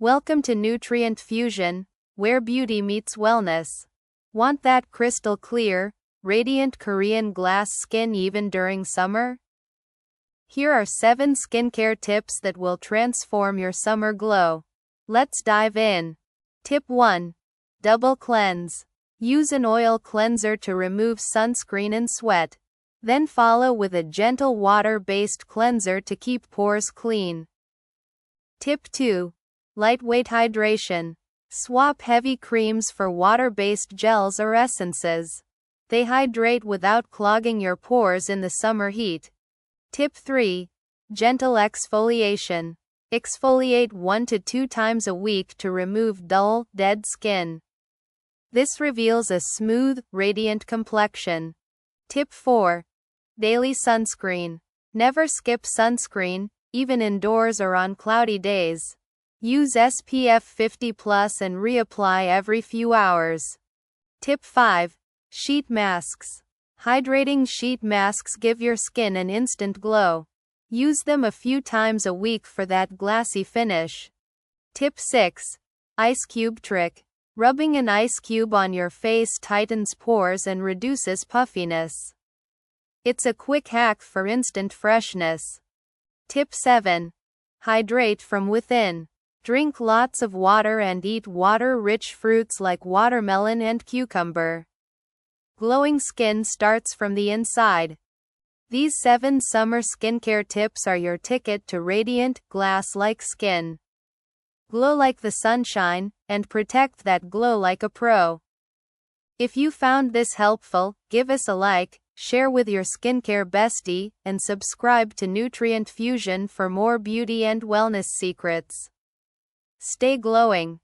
Welcome to Nutrient Fusion, where beauty meets wellness. Want that crystal clear, radiant Korean glass skin even during summer? Here are 7 skincare tips that will transform your summer glow. Let's dive in. Tip 1. Double cleanse. Use an oil cleanser to remove sunscreen and sweat. Then follow with a gentle water-based cleanser to keep pores clean. Tip 2. Lightweight hydration. Swap heavy creams for water-based gels or essences. They hydrate without clogging your pores in the summer heat. Tip 3. Gentle exfoliation. Exfoliate 1 to 2 times a week to remove dull, dead skin. This reveals a smooth, radiant complexion. Tip 4. Daily sunscreen. Never skip sunscreen, even indoors or on cloudy days. Use SPF 50+ and reapply every few hours. Tip 5. Sheet masks. Hydrating sheet masks give your skin an instant glow. Use them a few times a week for that glassy finish. Tip 6. Ice cube trick. Rubbing an ice cube on your face tightens pores and reduces puffiness. It's a quick hack for instant freshness. Tip 7. Hydrate from within. Drink lots of water and eat water-rich fruits like watermelon and cucumber. Glowing skin starts from the inside. These 7 summer skincare tips are your ticket to radiant, glass-like skin. Glow like the sunshine, and protect that glow like a pro. If you found this helpful, give us a like, share with your skincare bestie, and subscribe to Nutrient Fusion for more beauty and wellness secrets. Stay glowing.